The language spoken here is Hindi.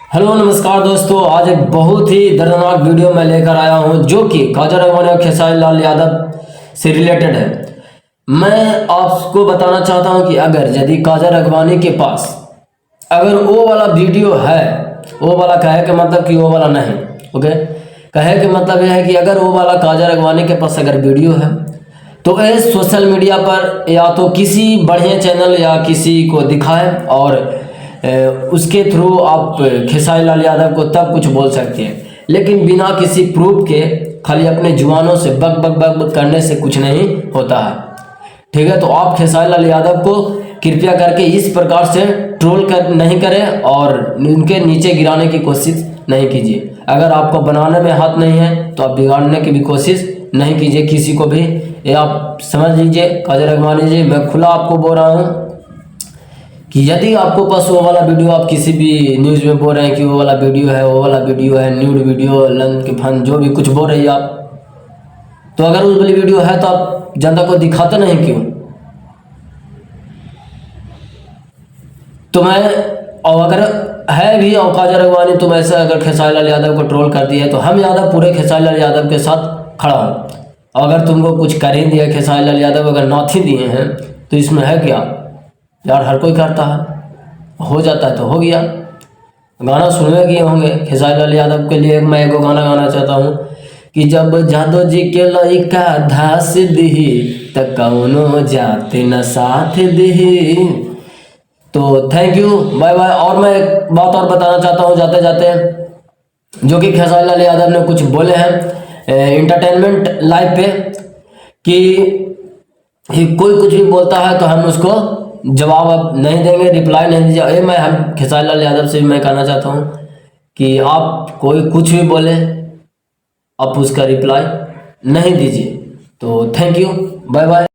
हेलो नमस्कार दोस्तों, आज एक बहुत ही दर्दनाक वीडियो मैं लेकर आया हूं जो कि काजल अगवानी और खेसारी लाल यादव से रिलेटेड है। मैं आपको बताना चाहता हूं कि अगर यदि काजल अगवानी के पास अगर वो वाला वीडियो है, वो वाला कहे के मतलब कि वो वाला नहीं, ओके, कहे के मतलब यह है कि अगर वो वाला काजल अगवानी के पास अगर वीडियो है तो ये सोशल मीडिया पर या तो किसी बढ़िया चैनल या किसी को दिखाएं और उसके थ्रू आप खेसारी लाल यादव को तब कुछ बोल सकते हैं, लेकिन बिना किसी प्रूफ के खाली अपने जुबानों से बक बक बक बक करने से कुछ नहीं होता है। ठीक है, तो आप खेसारी लाल यादव को कृपया करके इस प्रकार से ट्रोल कर नहीं करें और उनके नीचे गिराने की कोशिश नहीं कीजिए। अगर आपको बनाने में हाथ नहीं है तो आप बिगाड़ने की भी कोशिश नहीं कीजिए किसी को भी। ये आप समझ लीजिए काजल अगवानी जी, मैं खुला आपको बोल रहा हूँ कि यदि आपको पास वो वाला वीडियो, आप किसी भी न्यूज़ में बोल रहे हैं कि वो वाला वीडियो है, वो वाला वीडियो है, न्यूड वीडियो, लंच के फन, जो भी कुछ बोल रही है आप, तो अगर उस वाली वीडियो है तो आप जनता को दिखाते नहीं क्यों? तो मैं, और अगर है भी और काजल अगवानी तुम ऐसा अगर खेसारी लाल यादव को ट्रोल कर दिया है तो हम यादव पूरे खेसारी लाल यादव के साथ खड़ा हूँ। और अगर तुमको कुछ कर ही दिया खेसारी लाल यादव, अगर नौथ ही दिए हैं तो इसमें है क्या यार? हर कोई करता है, हो जाता है तो हो गया। गाना सुनवे किए होंगे खेसारी लाल यादव के लिए। मैं एगो गाना गाना चाहता हूँ कि जब जादव जी के लइका धास दिही त कौनो जाते न साथ दिही। तो थैंक यू, बाय बाय। और मैं एक बात और बताना चाहता हूँ जाते जाते, जो कि खेसारी लाल यादव ने कुछ बोले हैं इंटरटेनमेंट लाइव पे कि कोई कुछ भी बोलता है तो हम उसको जवाब अब नहीं देंगे, रिप्लाई नहीं दीजिए। ये मैं हम खेसारी लाल यादव से भी मैं कहना चाहता हूँ कि आप कोई कुछ भी बोले आप उसका रिप्लाई नहीं दीजिए। तो थैंक यू, बाय बाय।